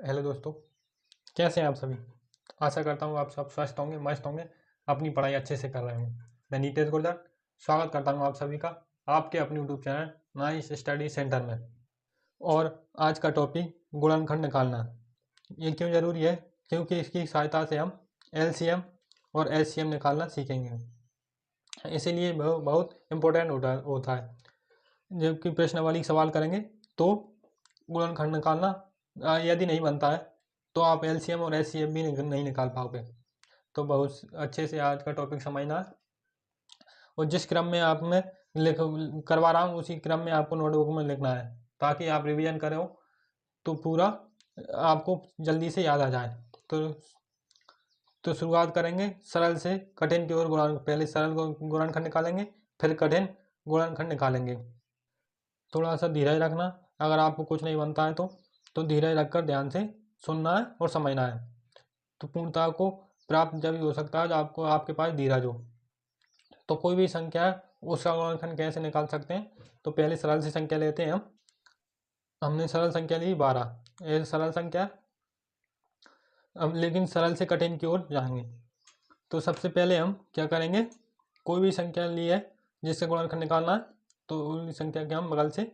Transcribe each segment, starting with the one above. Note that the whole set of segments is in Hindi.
हेलो दोस्तों, कैसे हैं आप सभी। आशा करता हूँ आप सब स्वस्थ होंगे, मस्त होंगे, अपनी पढ़ाई अच्छे से कर रहे होंगे। मैं नीतेश गुर्जर स्वागत करता हूँ आप सभी का आपके अपने YouTube channel nice study centre में। और आज का टॉपिक गुणनखंड निकालना। ये क्यों ज़रूरी है? क्योंकि इसकी सहायता से हम एलसीएम और एचसीएम निकालना सीखेंगे। इसीलिए बहुत इम्पोर्टेंट होता है। जबकि प्रश्नावली सवाल करेंगे तो गुणनखंड निकालना यदि नहीं बनता है तो आप एलसीएम और एचसीएम भी नहीं निकाल पाओगे। तो बहुत अच्छे से आज का टॉपिक समझना है, और जिस क्रम में आप में लिख करवा रहा हूँ उसी क्रम में आपको नोटबुक में लिखना है, ताकि आप रिवीजन करो तो पूरा आपको जल्दी से याद आ जाए। तो शुरुआत करेंगे सरल से कठिन की ओर। पहले सरल गुणनखंड निकालेंगे, फिर कठिन गुणनखंड निकालेंगे। थोड़ा सा धीरज रखना, अगर आपको कुछ नहीं बनता है तो धीरज रखकर ध्यान से सुनना है और समझना है। तो पूर्णता को प्राप्त जब हो सकता है जब आपको आपके पास धीरज हो। तो कोई भी संख्या उसका गुणनखंड कैसे निकाल सकते हैं? तो पहले सरल सी संख्या लेते हैं हमने सरल संख्या ली 12, ये सरल संख्या। अब लेकिन सरल से कठिन की ओर जाएंगे। तो सबसे पहले हम क्या करेंगे, कोई भी संख्या ली है जिससे गुणनखंड निकालना है, तो उस संख्या के हम बगल से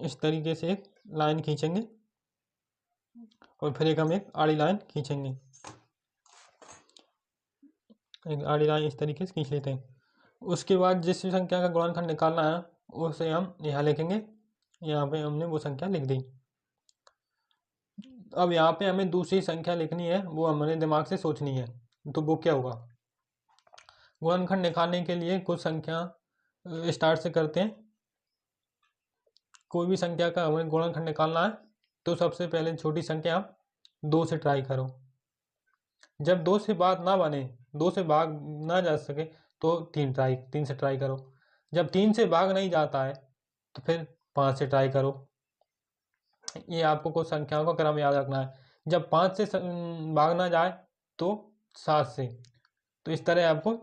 इस तरीके से एक लाइन खींचेंगे और फिर हम एक आड़ी लाइन खींचेंगे। एक आड़ी लाइन इस तरीके से खींच लेते हैं। उसके बाद जिस संख्या का गुणनखंड निकालना है उसे हम यहाँ लिखेंगे। यहाँ पे हमने वो संख्या लिख दी। अब यहाँ पे हमें दूसरी संख्या लिखनी है, वो हमारे दिमाग से सोचनी है। तो वो क्या होगा? गुणनखंड निकालने के लिए कुछ संख्या स्टार्ट से करते हैं। कोई भी संख्या का हमें गुणनखंड निकालना है तो सबसे पहले छोटी संख्या 2 से ट्राई करो। जब 2 से बात ना बने, 2 से भाग ना जा सके तो 3 से ट्राई करो। जब 3 से भाग नहीं जाता है तो फिर 5 से ट्राई करो। ये आपको कुछ संख्याओं का क्रम याद रखना है। जब 5 से भाग ना जाए तो 7 से। तो इस तरह आपको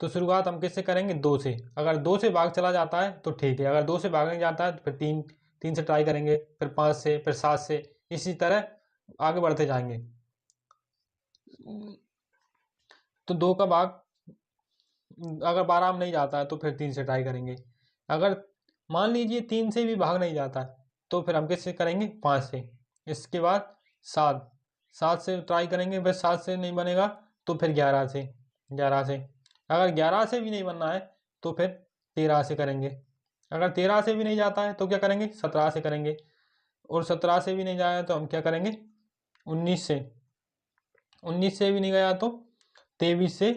तो शुरुआत हम किससे करेंगे? 2 से। अगर 2 से भाग चला जाता है तो ठीक है, अगर 2 से भाग नहीं जाता है तो फिर 3 से ट्राई करेंगे, फिर 5 से, फिर 7 से, इसी तरह आगे बढ़ते जाएंगे। तो 2 का भाग अगर 12 में नहीं जाता है तो फिर 3 से ट्राई करेंगे। अगर मान लीजिए 3 से भी भाग नहीं जाता है तो फिर हम किससे करेंगे? 5 से। इसके बाद 7 से ट्राई करेंगे, फिर 7 से नहीं बनेगा तो फिर 11 से। अगर 11 से भी नहीं बनना है तो फिर 13 से करेंगे। अगर 13 से भी नहीं जाता है तो क्या करेंगे? 17 से करेंगे। और 17 से भी नहीं जाए तो हम क्या करेंगे? 19 से। 19 से भी नहीं गया तो 23 से।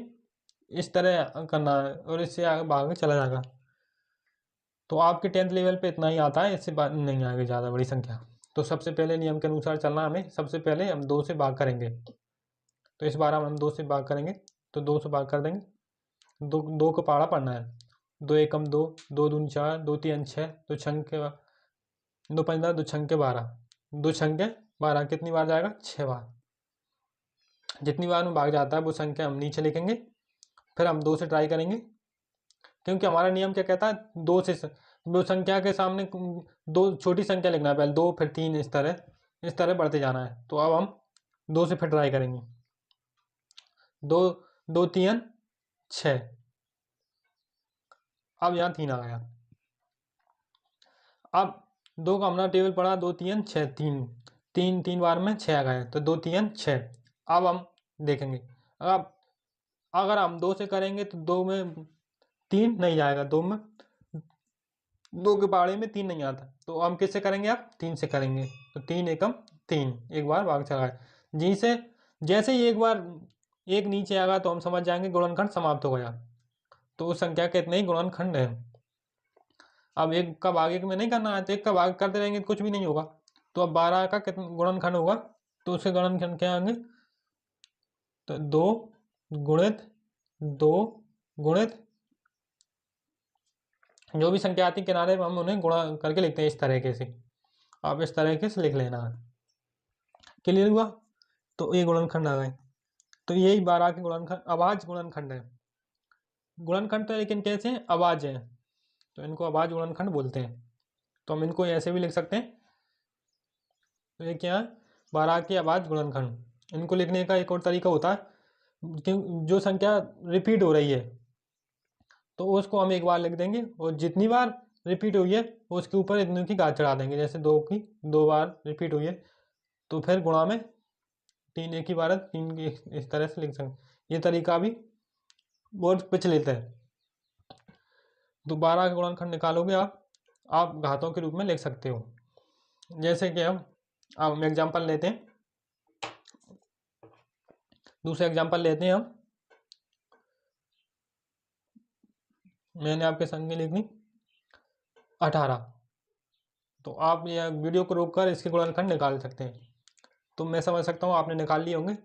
इस तरह करना है और इससे आगे चला जाएगा। तो आपके 10th लेवल पे इतना ही आता है, इससे बात नहीं आएगी ज़्यादा बड़ी संख्या। तो सबसे पहले नियम के अनुसार चलना हमें। सबसे पहले हम 2 से भाग करेंगे। तो इस बार हम 2 से भाग करेंगे, तो 2 से भाग कर देंगे। 2 को पहाड़ा पढ़ना है। 2 एकम 2, 2 दूनी 4, 2 तीन 6, 2 छंके 2 15, 2 छंके 12, 2 छंके 12 कितनी बार जाएगा? 6 बार। जितनी बार में भाग जाता है वो संख्या हम नीचे लिखेंगे। फिर हम 2 से ट्राई करेंगे, क्योंकि हमारा नियम क्या कहता है? 2 से वो संख्या के सामने 2 छोटी संख्या लिखना है, पहले 2 फिर 3, इस तरह बढ़ते जाना है। तो अब हम 2 से फिर ट्राई करेंगे। 2 2 3 6। अब यहाँ 3 आ गया। अब 2 का हमने टेबल पढ़ा, 2 3 6, 3 बार में 6 आ गए, तो 2 3 6। अब हम देखेंगे, अब अगर हम 2 से करेंगे तो 2 में 3 नहीं जाएगा, 2 के पहाड़े में 3 नहीं आता, तो हम किससे करेंगे? अब 3 से करेंगे। तो 3 एकम 3, एक बार भाग चला गया। जैसे ही एक बार एक नीचे आएगा तो हम समझ जाएंगे गुणनखंड समाप्त हो गया। तो उस संख्या के इतने ही गुणनखंड है। अब 1 का भाग 1 में नहीं करना है, तो 1 का भाग करते रहेंगे तो कुछ भी नहीं होगा। तो अब 12 का कितना गुणनखंड होगा? तो उसके गुणनखंड क्या आएंगे? तो 2 गुणित 2 गुणित जो भी संख्या आती है किनारे में हम उन्हें गुणा करके लिखते हैं इस तरीके से। आप इस तरीके से लिख लेना है। क्लियर हुआ? तो ये गुणनखंड आ गए। तो यही 12 के गुणनखंड अभाज्य गुणनखंड है। गुणनखंड तो लेकिन कैसे हैं? अभाज्य है, तो इनको अभाज्य गुणनखंड बोलते हैं। तो हम इनको ऐसे भी लिख सकते हैं। तो ये क्या है, 12 के अभाज्य गुणनखंड। इनको लिखने का एक और तरीका होता है कि जो संख्या रिपीट हो रही है तो उसको हम एक बार लिख देंगे, और जितनी बार रिपीट हुई है उसके ऊपर इतने की घात चढ़ा देंगे। जैसे 2 की 2 बार रिपीट हुई है तो फिर गुणा में 3 एक ही बार 3 की, इस तरह से लिख सकते। ये तरीका भी बहुत प्रचलित है। तो 12 का गुणनखंड निकालोगे आप घातों के रूप में लिख सकते हो। जैसे कि हम एग्जाम्पल लेते हैं, दूसरा एग्जाम्पल लेते हैं हम। मैंने आपके संग लिख ली 18। तो आप यह वीडियो को रोककर इसके गुणनखंड निकाल सकते हैं। तो मैं समझ सकता हूँ आपने निकाल लिए होंगे।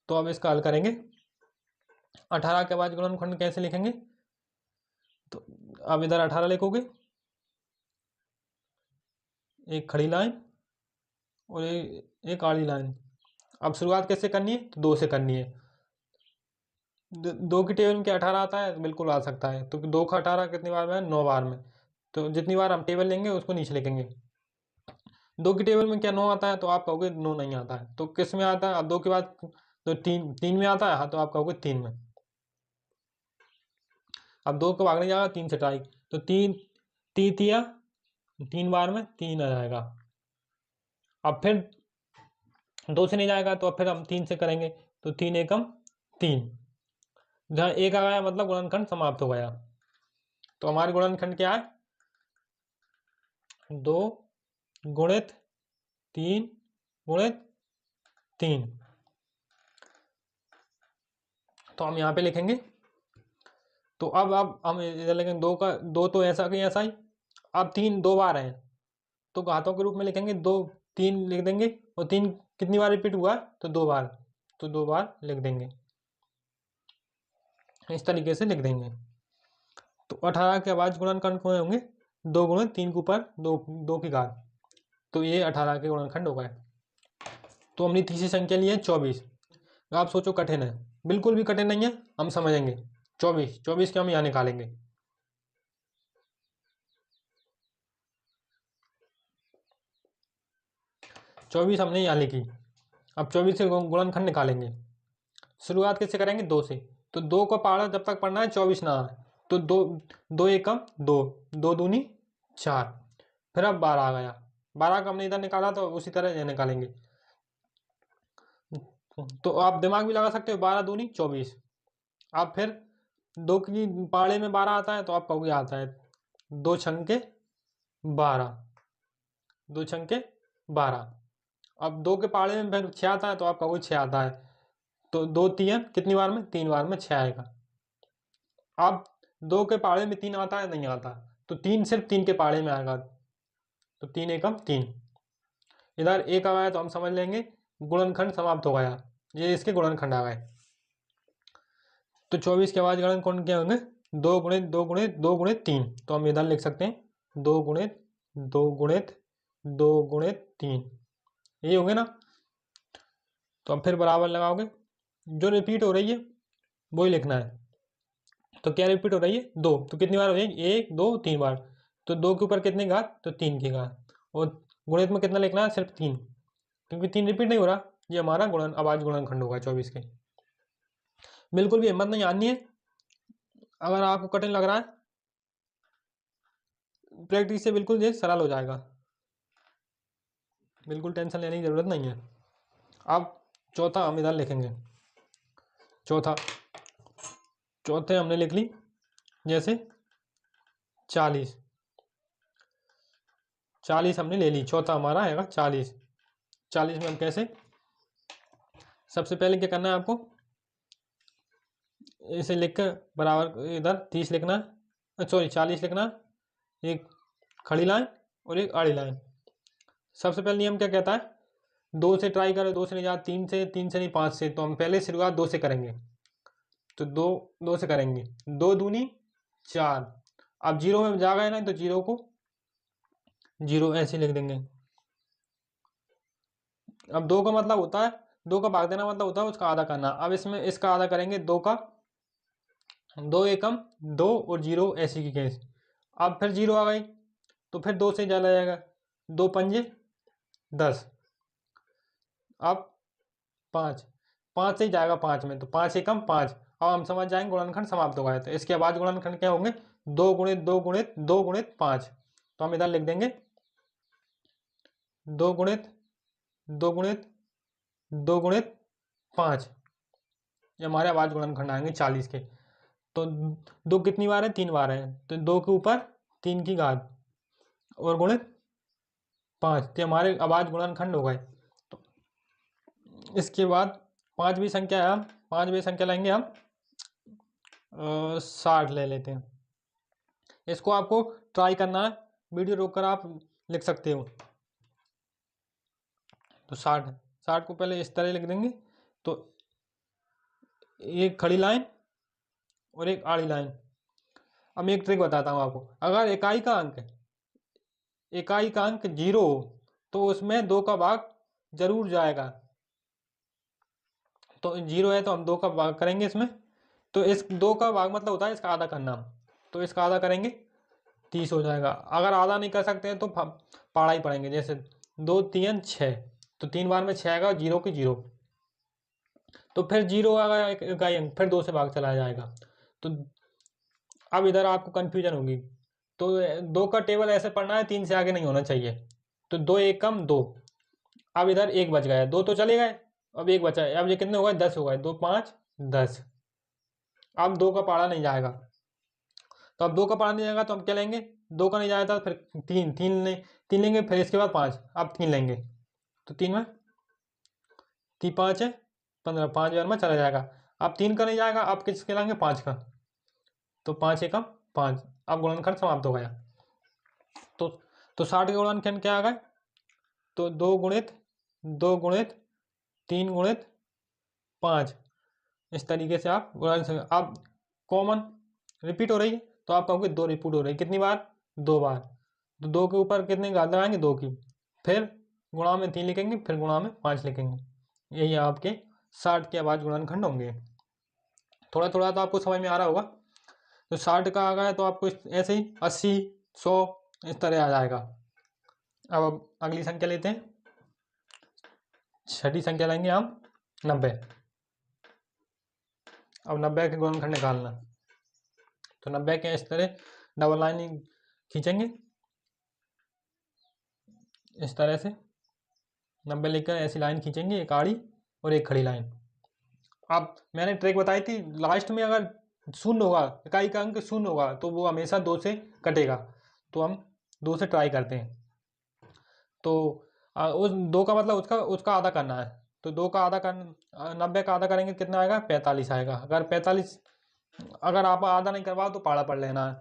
तो अब इसका हल करेंगे। 18 के बाद गुणनखंड कैसे लिखेंगे, तो अब इधर 18 लिखोगे, एक खड़ी लाइन और एक आड़ी लाइन। अब शुरुआत कैसे करनी है, तो 2 से करनी है। 2 की टेबल में क्या 18 आता है, बिल्कुल आ सकता है। तो 2 का 18 कितनी बार में है, 9 बार में। तो जितनी बार हम टेबल लेंगे उसको नीचे लिखेंगे। 2 की टेबल में क्या 9 आता है, तो आप कहोगे 9 नहीं आता है। तो किस में आता है, अब 2 के बाद तो 3 में आता है, हाँ, तो आप कहोगे 3 में। अब 2 को भागने जाएगा 3 से ट्राई, तो 3 बार में 3 आ जाएगा। अब फिर 2 से नहीं जाएगा तो अब फिर हम 3 से करेंगे, तो 3 एकम 3। जहाँ 1 आ गया मतलब गुणनखंड समाप्त हो गया। तो हमारे गुणनखंड क्या है, 2 गुणित 3 गुणित 3। तो हम यहाँ पे लिखेंगे। तो अब हम इधर लिखेंगे 2 तो ऐसा कि ऐसा ही। अब 3 2 बार है तो घातों के रूप में लिखेंगे, 2 3 लिख देंगे, और 3 कितनी बार रिपीट हुआ, तो 2 बार, तो 2 बार लिख देंगे। इस तरीके से लिख देंगे। तो 18 के अभाज्य गुणनखंड कौन होंगे, 2 गुणित 3 के ऊपर 2 की घात। तो ये 18 के गुणनखंड हो गए। तो हमने तीसरी संख्या ली है 24। आप सोचो कठिन है, बिल्कुल भी कठिन नहीं है, हम समझेंगे। 24 के हम यहाँ निकालेंगे। 24 हमने यहाँ लिखी। अब 24 से गुणनखंड निकालेंगे। शुरुआत कैसे करेंगे, 2 से। तो 2 का पहाड़ा जब तक पढ़ना है 24 ना आए, तो 2 एकम 2, 2 दूनी 4। फिर अब 12 आ गया, 12 का हमने इधर निकाला तो उसी तरह ये निकालेंगे। तो आप दिमाग भी लगा सकते हो, 12 दूनी 24। आप फिर 2 की पहाड़े में 12 आता है तो आप कहोगे आता है 2 छंके 12, 2 छंके 12। अब 2 के पहाड़े में फिर 6 आता है तो आप कहोगे 6 आता है। तो 2 3 कितनी बार में, 3 बार में 6 आएगा। अब 2 के पहाड़े में 3 आता है, नहीं आता, तो 3 सिर्फ 3 के पहाड़े में आएगा, तो 3 एकम 3। इधर 1 आ गया तो हम समझ लेंगे गुणनखंड समाप्त हो गया। ये इसके गुणनखंड आ गए। तो 24 के बाद गुणनखंड क्या होंगे, 2 गुणित 2 गुणित 2 गुणित 3। तो हम इधर लिख सकते हैं 2 गुणित 2 गुणित 2 गुणित 3, यही होंगे ना। तो अब फिर बराबर लगाओगे, जो रिपीट हो रही है वही लिखना है। तो क्या रिपीट हो रही है, 2, तो कितनी बार हो जाएगी, 1 2 3 बार। तो 2 के ऊपर कितनी घात, तो 3 की घात। और गुणित में कितना लिखना है, सिर्फ 3, क्योंकि 3 रिपीट नहीं हो रहा। ये हमारा अभाज्य गुणनखंड होगा 24 के। बिल्कुल भी हिम्मत नहीं आनी है। अगर आपको कठिन लग रहा है, प्रैक्टिस से बिल्कुल ये सरल हो जाएगा, बिल्कुल टेंशन लेने की जरूरत नहीं है। अब चौथा हम इधर लिखेंगे। चौथे हमने लिख ली, जैसे 40 हमने ले ली। चौथा हमारा आएगा 40 में हम कैसे, सबसे पहले क्या करना है आपको, इसे लिखकर बराबर इधर 30 लिखना, सॉरी 40 लिखना, एक खड़ी लाइन और एक आड़ी लाइन। सबसे पहले नियम क्या कहता है, 2 से ट्राई करो, 2 से नहीं जा, 3 से नहीं 5 से। तो हम पहले शुरुआत 2 से करेंगे, तो 2 से करेंगे, 2 दूनी 4। अब 0 में जा गए ना, तो 0 को 0 ऐसे लिख देंगे। अब 2 का मतलब होता है, 2 का भाग देना मतलब होता है उसका आधा करना। अब इसमें इसका आधा करेंगे, 2 का 2 एकम 2 और 0 ऐसी की केस। अब फिर 0 आ गई तो फिर 2 से चला जाएगा, 2 पंजे 10, अब 5, 5 से ही जाएगा 5 में, तो 5 एकम 5। अब हम समझ जाएंगे गुणनखंड समाप्त हो गया। तो इसके बाद गुणनखंड क्या होंगे, 2 गुणित 2 गुणित 2 गुणित 5। तो हम इधर लिख देंगे 2 गुणित 2 गुणित 2 गुणित 5, ये हमारे आवाज गुणनखंड आएंगे 40 के। तो 2 कितनी बार है, 3 बार है, तो 2 के ऊपर 3 की घात और गुणित 5, तो हमारे आवाज गुणनखंड हो गए। तो इसके बाद पांचवी संख्या है, हम पांचवी संख्या लेंगे हम 60 ले लेते हैं। इसको आपको ट्राई करना है, वीडियो रोक कर आप लिख सकते हो। तो 60 को पहले इस तरह लिख देंगे। तो एक खड़ी लाइन और एक आड़ी लाइन। अब मैं एक ट्रिक बताता हूँ आपको, अगर इकाई का अंक 0 हो तो उसमें 2 का भाग जरूर जाएगा। तो 0 है तो हम 2 का भाग करेंगे इसमें, तो इस 2 का भाग मतलब होता है इसका आधा करना, तो इसका आधा करेंगे 30 हो जाएगा। अगर आधा नहीं कर सकते हैं तो पाड़ा ही पड़ेंगे, जैसे 2 3 6, तो 3 बार में 6 आएगा, 0 की 0, तो फिर 0 आएगा इकाई अंक, फिर 2 से भाग चला जाएगा। तो अब इधर आपको कंफ्यूजन होगी, तो 2 का टेबल ऐसे पढ़ना है, 3 से आगे नहीं होना चाहिए। तो 2 एकम 2, अब इधर 1 बच गया, 2 तो चले गए, अब 1 बचा है। अब ये कितने हो गए, 10 हो गए, 2 5 10। अब 2 का पाड़ा नहीं जाएगा, तो अब 2 का पाड़ा नहीं जाएगा तो हम क्या लेंगे, 2 का नहीं जाएगा फिर 3 लेंगे, फिर इसके बाद 5, अब 3 लेंगे, तो 3 में 3 5 है 15, 5 बार में चला जाएगा। अब 3 का नहीं जाएगा, अब किसके लाएंगे, 5 का, तो 5 एकम 5, अब गुणनखंड समाप्त हो गया। तो 60 के गुणनखंड क्या आ गए, तो 2 गुणित 2 गुणित 3 गुणित 5, इस तरीके से आप गुणनखंड। अब कॉमन रिपीट हो रही है तो आप कहोगे 2 रिपीट हो रही है, कितनी बार, 2 बार, तो 2 के ऊपर कितने घात लगाएंगे, 2 की, फिर गुणा में 3 लिखेंगे, फिर गुणा में 5 लिखेंगे। यही आपके 60 के आवाज गुणनखंड होंगे। थोड़ा थोड़ा तो आपको समझ में आ रहा होगा। तो 60 का आ गया तो आपको ऐसे ही 80 100 इस तरह आ जाएगा। अब अगली संख्या लेते हैं, छठी संख्या लेंगे हम 90। अब 90 के गुणनखंड निकालना, तो 90 के इस तरह डबल लाइन खींचेंगे, इस तरह से 90 लेकर ऐसी लाइन खींचेंगे, एक आड़ी और एक खड़ी लाइन। अब मैंने ट्रिक बताई थी, लास्ट में अगर शून्य होगा, इकाई का अंक शून्य होगा तो वो हमेशा 2 से कटेगा, तो हम 2 से ट्राई करते हैं। तो उस 2 का मतलब उसका आधा करना है, तो 2 का आधा कर 90 का आधा करेंगे, कितना आएगा, 45 आएगा। अगर 45, अगर आप आधा नहीं करवाओ तो पाड़ा पढ़ लेना है।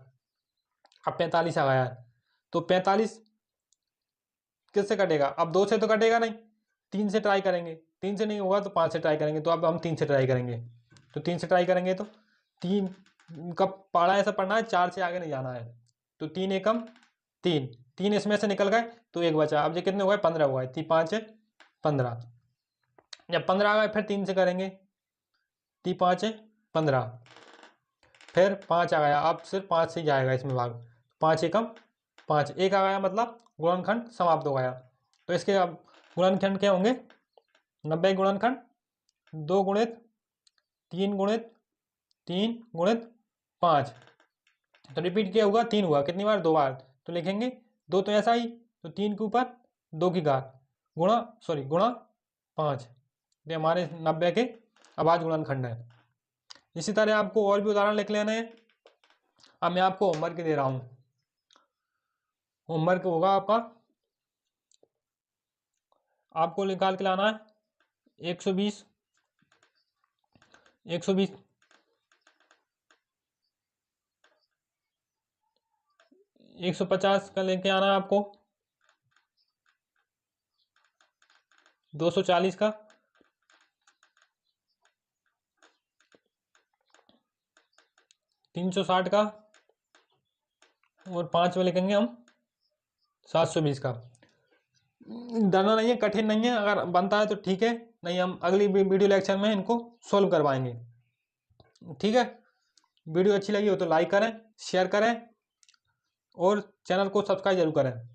अब 45 आ गया है, तो 45 किससे कटेगा, अब 2 से तो कटेगा नहीं, 3 से ट्राई करेंगे, 3 से नहीं होगा तो 5 से ट्राई करेंगे। तो अब हम 3 से ट्राई करेंगे, तो 3 से ट्राई करेंगे तो 3 का पाड़ा ऐसा पढ़ना है, 4 से आगे नहीं जाना है। तो 3 एकम 3, 3 इसमें से निकल गए तो 1 बचा। अब ये कितने हो गए, 15 हो गए, 3 5 है 15। जब 15 आ गए फिर 3 से करेंगे, 3 5 है 15, फिर 5 आ गया, अब सिर्फ 5 से ही जाएगा इसमें भाग, 5 एकम 5, 1 आ गया, मतलब गुणनखंड समाप्त हो गया। तो इसके अब गुणनखंड क्या होंगे, 90 गुणनखंड 2 गुणित 3 गुणित 3 गुणित 5, तो रिपीट क्या हुआ, 3 हुआ, कितनी बार, 2 बार, तो लिखेंगे 2 तो ऐसा ही, तो 3 के ऊपर 2 की घात गुणा 5, ये हमारे 90 के आवाज गुणनखंड है। इसी तरह आपको और भी उदाहरण लिख लेने हैं। अब मैं आपको होमवर्क दे रहा हूँ, होमवर्क होगा आपका, आपको निकाल के लाना है 120 120 150 का लेके आना है आपको, 240 का, 360 का, और 5 में लिखेंगे हम 720 का। डरना नहीं है, कठिन नहीं है, अगर बनता है तो ठीक है, नहीं हम अगली वीडियो लेक्चर में इनको सोल्व करवाएंगे। ठीक है, वीडियो अच्छी लगी हो तो लाइक करें, शेयर करें, और चैनल को सब्सक्राइब जरूर करें।